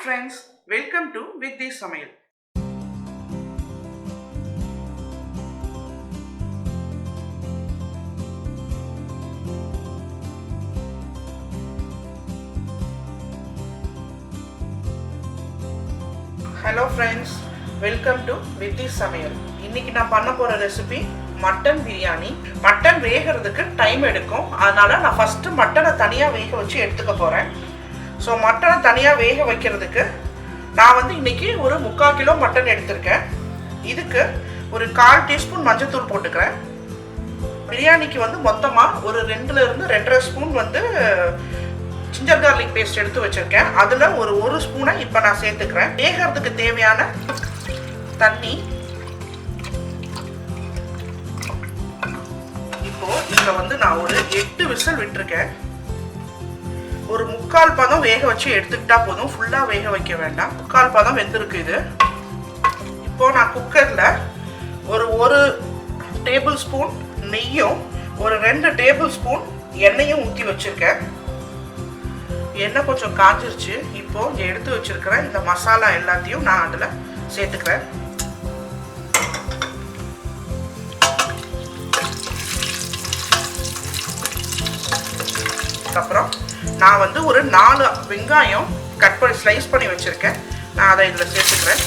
friends, welcome to Vidhi Samayal. Hello friends, welcome to Vidhi Samayal. இன்னைக்கு நான் பண்ண போற ரெசிபி மட்டன் பிரியாணி. மட்டன் வேகிறதுக்கு டைம் எடுக்கும். அதனால நான் ஃபர்ஸ்ட் மட்டனை தனியா வேக வச்சு எடுத்துக்க போறேன். ஸோ மட்டனை தனியாக வேக வைக்கிறதுக்கு நான் இன்னைக்கு ஒரு 3/4 கிலோ மட்டன் எடுத்திருக்கேன். இதுக்கு ஒரு 1/4 டீஸ்பூன் மஞ்சள்தூள் போட்டுக்கிறேன். பிரியாணிக்கு மொத்தமாக ஒரு 2 இருந்து 2.5 ஸ்பூன் ஜிஞ்சர் கார்லிக் பேஸ்ட் எடுத்து வச்சுருக்கேன். அதில் ஒரு ஸ்பூனை இப்போ நான் சேர்த்துக்கிறேன். வேகிறதுக்கு தேவையான தண்ணி. இப்போது இதில் நான் ஒரு 8 விசில் விட்டுருக்கேன். ஒரு 3/4 பதம் வேக வச்சு எடுத்துக்கிட்டா போதும், ஃபுல்லாக வேக வைக்க வேண்டாம். 3/4 பதம் வெந்திருக்கு இது. இப்போது நான் குக்கரில் ஒரு டேபிள் ஸ்பூன் நெய்யும் ஒரு 2 டேபிள் ஸ்பூன் எண்ணெயும் ஊற்றி வச்சுருக்கேன். எண்ணெய் கொஞ்சம் காஞ்சிருச்சு. இப்போது இங்கே எடுத்து வச்சுருக்கிறேன் இந்த மசாலா எல்லாத்தையும் நான் அதில் சேர்த்துக்கிறேன். அதுக்கப்புறம் நான் ஒரு 4 வெங்காயம் கட் பண்ணி ஸ்லைஸ் பண்ணி வச்சுருக்கேன். நான் அதை இதில் சேர்த்துக்கிறேன்.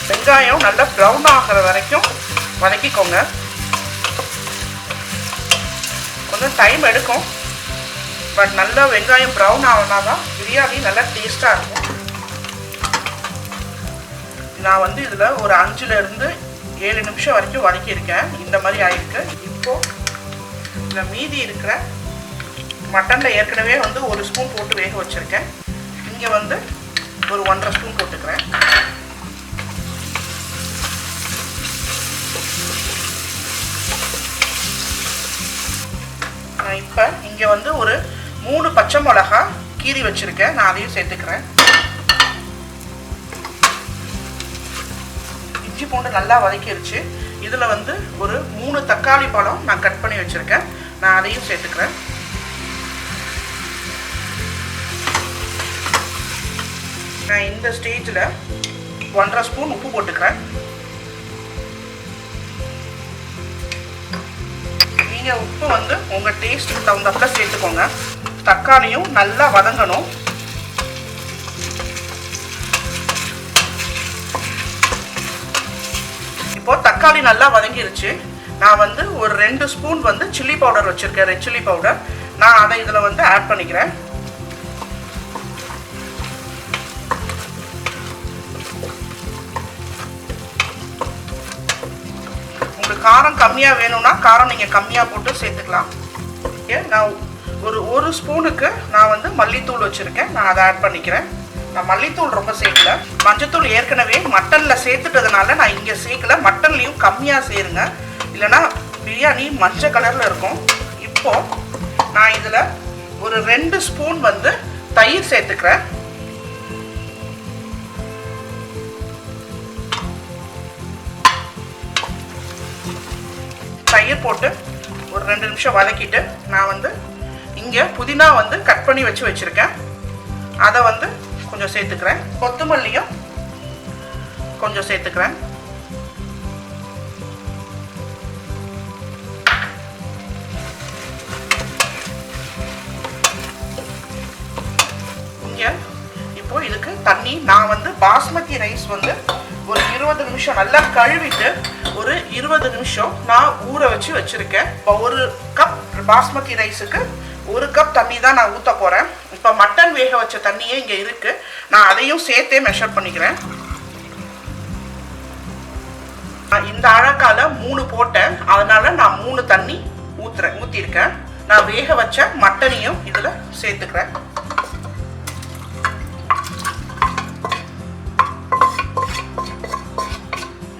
வெங்காயம் நல்லா ப்ரௌன் ஆகிற வரைக்கும் வதக்கிக்கோங்க. கொஞ்சம் டைம் எடுக்கும், பட் நல்லா வெங்காயம் ப்ரௌன் ஆகினா தான் பிரியாணி நல்லா டேஸ்ட்டாக இருக்கும். நான் இதில் ஒரு 5 இருந்து 7 நிமிஷம் வரைக்கும் வதக்கியிருக்கேன். இந்த மாதிரி ஆயிருக்கு. இப்போது இதில் மீதி இருக்கிற மட்டனில் ஏற்கனவே 1 ஸ்பூன் போட்டு வேக வச்சுருக்கேன். இங்கே ஒரு 1.5 ஸ்பூன் போட்டுக்கிறேன். நான் இப்போ இங்கே ஒரு 3 பச்சை மிளகா கீறி வச்சுருக்கேன். நான் அதையும் சேர்த்துக்கிறேன். இஞ்சி பூண்டு நல்லா வதக்கிடுச்சு. இதில் ஒரு 3 தக்காளி பழம் நான் கட் பண்ணி வச்சுருக்கேன். நான் அதையும் சேர்த்துக்கிறேன். நான் இந்த ஸ்டேஜில் 1.5 ஸ்பூன் உப்பு போட்டுக்கிறேன். நீங்கள் உப்பு உங்கள் டேஸ்ட்டுக்கு தகுந்தப்ப சேர்த்துக்கோங்க. தக்காளியும் நல்லா வதங்கணும். இப்போ தக்காளி நல்லா வதங்கிருச்சு. நான் ஒரு 2 ஸ்பூன் சில்லி பவுடர் வச்சுருக்கேன், ரெட் சில்லி பவுடர். நான் அதை இதில் ஆட் பண்ணிக்கிறேன். உங்களுக்கு காரம் கம்மியாக வேணும்னா காரம் நீங்கள் கம்மியாக போட்டு சேர்த்துக்கலாம். ஓகே, நான் ஒரு ஸ்பூனுக்கு நான் மல்லித்தூள் வச்சுருக்கேன். நான் அதை ஆட் பண்ணிக்கிறேன். நான் மல்லித்தூள் ரொம்ப சேர்க்கல. மஞ்சத்தூள் ஏற்கனவே மட்டனில் சேர்த்துட்டதுனால நான் இங்கே சேர்க்கல. மட்டன்லேயும் கம்மியாக சேருங்க, இல்லைன்னா பிரியாணி மஞ்சள் கலரில் இருக்கும். இப்போது நான் இதில் ஒரு 2 ஸ்பூன் தயிர் சேர்த்துக்கிறேன். தயிர் போட்டு ஒரு 2 நிமிஷம் வதக்கிட்டு நான் இங்கே புதினா கட் பண்ணி வச்சுருக்கேன். அதை கொஞ்சம் சேர்த்துக்கிறேன். கொத்தமல்லியும் கொஞ்சம் சேர்த்துக்கிறேன். இங்கே இப்போ இதுக்கு தண்ணி நான் பாஸ்மதி ரைஸ் ஒரு 20 நிமிஷம் நல்லா கழுவிட்டு ஒரு 20 நிமிஷம் நான் ஊற வச்சுருக்கேன். இப்போ 1 கப் பாஸ்மதி ரைஸுக்கு 1 கப் தண்ணி தான் நான் ஊற்ற போகிறேன். இப்போ மட்டன் வேக வச்ச தண்ணியே இங்கே இருக்குது. நான் அதையும் சேர்த்தே மெஷர் பண்ணிக்கிறேன். இந்த அழகால 3 போட்டேன், அதனால நான் 3 தண்ணி ஊற்றிருக்கேன். நான் வேக வச்ச மட்டனையும் இதில் சேர்த்துக்கிறேன்.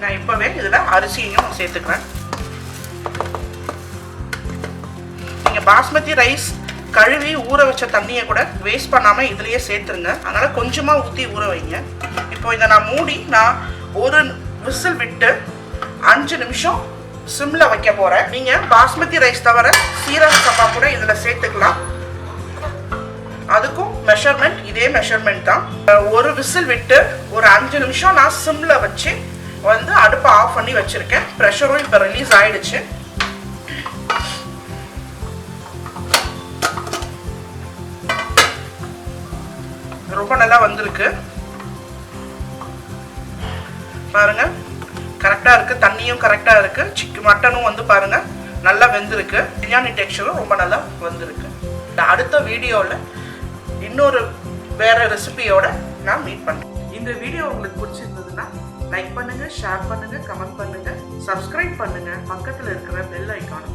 நான் இப்போவே இதில் அரிசியையும் சேர்த்துக்கிறேன். நீங்கள் பாஸ்மதி ரைஸ் கழுவி ஊற வச்ச தண்ணியை கூட வேஸ்ட் பண்ணாமல் இதுலேயே சேர்த்துருங்க. அதனால் கொஞ்சமாக ஊற்றி ஊற வைங்க. இப்போ இதை நான் மூடி நான் ஒரு விசில் விட்டு 5 நிமிஷம் சிம்ல வைக்க போறேன். நீங்க பாஸ்மதி ரைஸ் தவிர சீரக சம்பா கூட இதுல சேர்த்துக்கலாம். அதுக்கும் மெஷர்மெண்ட் இதே மெஷர்மெண்ட் தான். ஒரு விசில் விட்டு ஒரு 5 நிமிஷம் நான் சிம்ல வச்சு வந்து அடுப்பை ஆஃப் பண்ணி வச்சிருக்கேன். ப்ரெஷரும் இப்போ ரிலீஸ் ஆயிடுச்சு. ரொம்ப நல்லா வந்திருக்கு பாருங்க. கரெக்டா இருக்கு, தண்ணியும் கரெக்டா இருக்கு, மட்டனும் வந்து பாருங்க நல்லா வெந்திருக்கு. பிரியாணி டெக்ஸ்சரும் ரொம்ப நல்லா வந்திருக்கு. அடுத்த வீடியோவில் இன்னொரு வேற ரெசிபியோட நான் மீட் பண்றேன். இந்த வீடியோ உங்களுக்கு பிடிச்சிருந்ததுன்னா லைக் பண்ணுங்க, ஷேர் பண்ணுங்க, கமெண்ட் பண்ணுங்க, சப்ஸ்கிரைப் பண்ணுங்க, பக்கத்தில் இருக்கிற பெல் ஐக்கானை